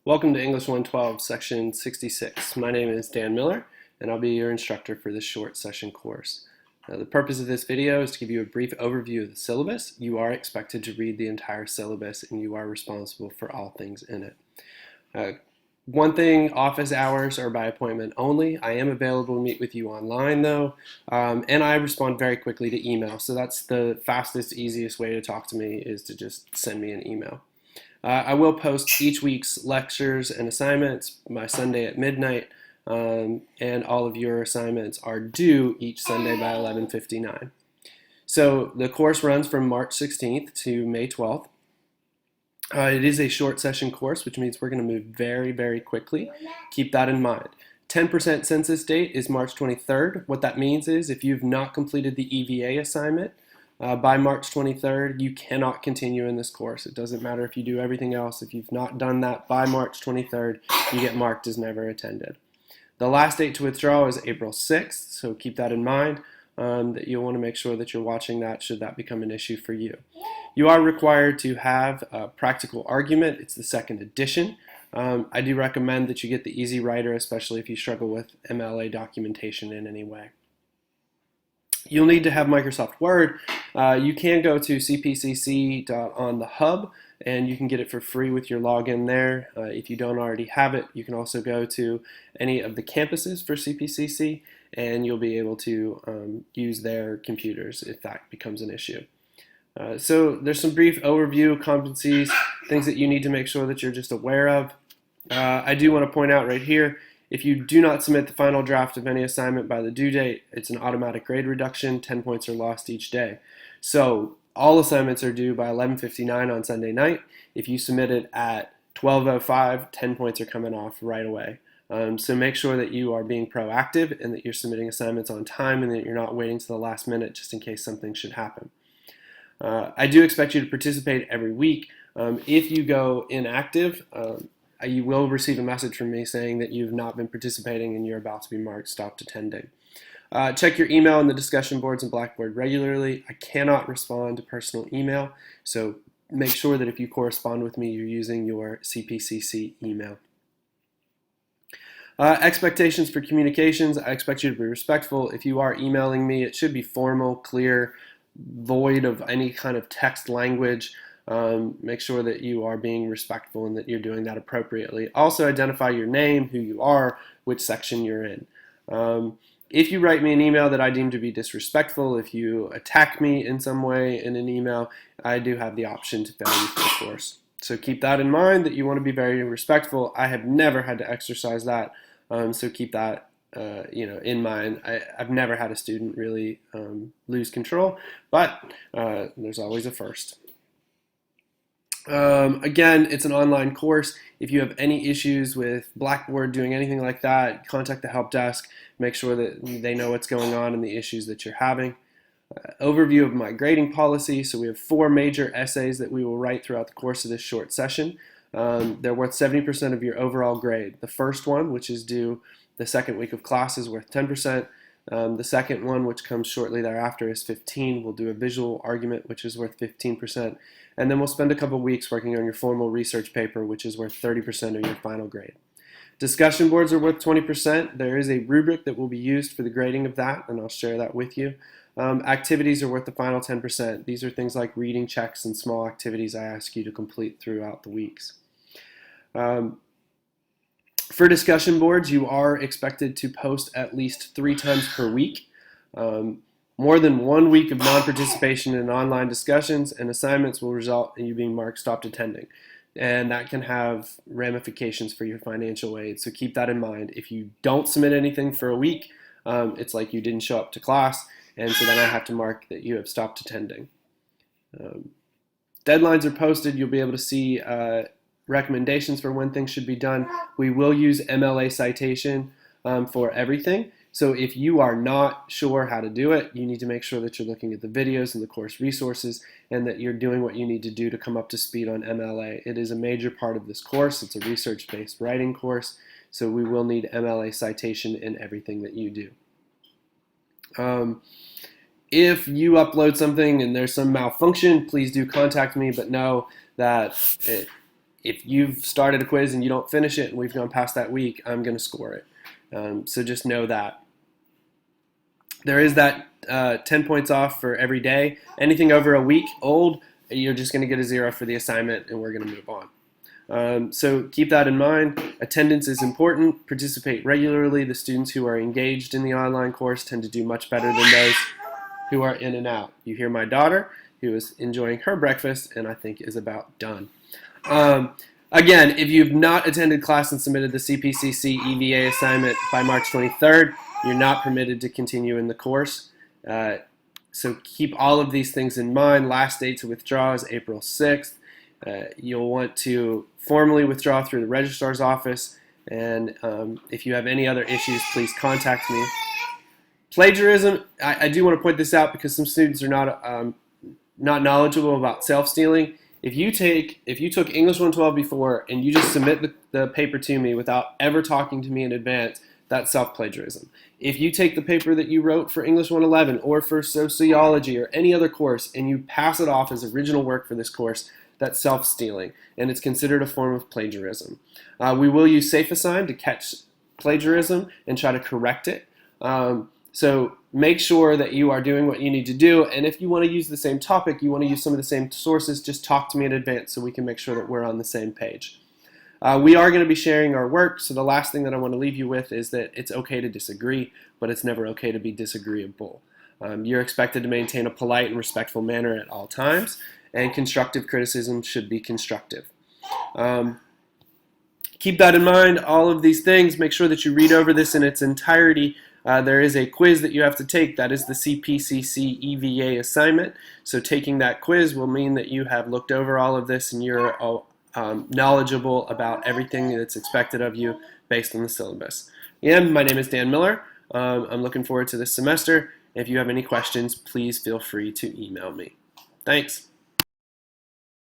Welcome to English 112, Section 66. My name is Dan Miller, and I'll be your instructor for this short session course. The purpose of this video is to give you a brief overview of the syllabus. You are expected to read the entire syllabus, and you are responsible for all things in it. One thing, office hours are by appointment only. I am available to meet with you online though, and I respond very quickly to email. So that's the fastest, easiest way to talk to me is to just send me an email. I will post each week's lectures and assignments by Sunday at midnight, and all of your assignments are due each Sunday by 11:59. So the course runs from March 16th to May 12th. It is a short session course, which means we're going to move very, very quickly. Keep that in mind. 10% census date is March 23rd. What that means is if you've not completed the EVA assignment, by March 23rd, you cannot continue in this course. It doesn't matter if you do everything else. If you've not done that by March 23rd, you get marked as never attended. The last date to withdraw is April 6th, so keep that in mind, that you'll want to make sure that you're watching that should that become an issue for you. You are required to have a practical argument. It's the second edition. I do recommend that you get the Easy Writer, especially if you struggle with MLA documentation in any way. You'll need to have Microsoft Word. You can go to cpcc.on the hub and you can get it for free with your login there. If you don't already have it, you can also go to any of the campuses for CPCC and you'll be able to use their computers if that becomes an issue. So there's some brief overview, competencies, things that you need to make sure that you're just aware of. I do want to point out right here, if you do not submit the final draft of any assignment by the due date, it's an automatic grade reduction. 10 points are lost each day. So all assignments are due by 11:59 on Sunday night. If you submit it at 12:05, 10 points are coming off right away. So make sure that you are being proactive and that you're submitting assignments on time and that you're not waiting to the last minute just in case something should happen. I do expect you to participate every week. If you go inactive, you will receive a message from me saying that you've not been participating and you're about to be marked stopped attending. Check your email and the discussion boards in Blackboard regularly. I cannot respond to personal email, so make sure that if you correspond with me, you're using your CPCC email. Expectations for communications. I expect you to be respectful. If you are emailing me, it should be formal, clear, void of any kind of text language. Make sure that you are being respectful and that you're doing that appropriately. Also identify your name, who you are, which section you're in. If you write me an email that I deem to be disrespectful, if you attack me in some way in an email, I do have the option to fail you for the course. So keep that in mind, that you want to be very respectful. I have never had to exercise that, so keep that in mind. I've never had a student really lose control, but there's always a first. Again, it's an online course. If you have any issues with Blackboard doing anything like that, contact the help desk. Make sure that they know what's going on and the issues that you're having. Overview of my grading policy. So we have 4 major essays that we will write throughout the course of this short session. They're worth 70% of your overall grade. The first one, which is due the second week of class, is worth 10%. The second one, which comes shortly thereafter, is 15. We'll do a visual argument, which is worth 15%. And then we'll spend a couple weeks working on your formal research paper, which is worth 30% of your final grade. Discussion boards are worth 20%. There is a rubric that will be used for the grading of that, and I'll share that with you. Activities are worth the final 10%. These are things like reading checks and small activities I ask you to complete throughout the weeks. For discussion boards, you are expected to post at least 3 times per week. More than 1 week of non-participation in online discussions and assignments will result in you being marked stopped attending. And that can have ramifications for your financial aid. So keep that in mind. If you don't submit anything for a week, it's like you didn't show up to class, and so then I have to mark that you have stopped attending. Deadlines are posted. You'll be able to see recommendations for when things should be done. We will use MLA citation for everything. So if you are not sure how to do it, you need to make sure that you're looking at the videos and the course resources and that you're doing what you need to do to come up to speed on MLA. It is a major part of this course. It's a research-based writing course, so we will need MLA citation in everything that you do. If you upload something and there's some malfunction, please do contact me, but know that if you've started a quiz and you don't finish it and we've gone past that week, I'm going to score it. So just know that. There is that 10 points off for every day. Anything over a week old, you're just going to get a 0 for the assignment, and we're going to move on. So keep that in mind. Attendance is important. Participate regularly. The students who are engaged in the online course tend to do much better than those who are in and out. You hear my daughter, who is enjoying her breakfast and I think is about done. Again, if you've not attended class and submitted the CPCC EVA assignment by March 23rd, you're not permitted to continue in the course. So keep all of these things in mind. Last date to withdraw is April 6th. You'll want to formally withdraw through the registrar's office, and if you have any other issues, please contact me. Plagiarism, I do want to point this out because some students are not knowledgeable about self-stealing. If you took English 112 before and you just submit the paper to me without ever talking to me in advance, that's self-plagiarism. If you take the paper that you wrote for English 111 or for sociology or any other course and you pass it off as original work for this course, that's self-stealing, and it's considered a form of plagiarism. We will use SafeAssign to catch plagiarism and try to correct it. So make sure that you are doing what you need to do, and if you want to use the same topic, you want to use some of the same sources, just talk to me in advance so we can make sure that we're on the same page. We are going to be sharing our work, so the last thing that I want to leave you with is that it's okay to disagree, but it's never okay to be disagreeable. You're expected to maintain a polite and respectful manner at all times, and constructive criticism should be constructive. Keep that in mind, all of these things. Make sure that you read over this in its entirety. There is a quiz that you have to take. That is the CPCC EVA assignment. So taking that quiz will mean that you have looked over all of this and you're knowledgeable about everything that's expected of you based on the syllabus. Again, my name is Dan Miller. I'm looking forward to this semester. If you have any questions, please feel free to email me. Thanks.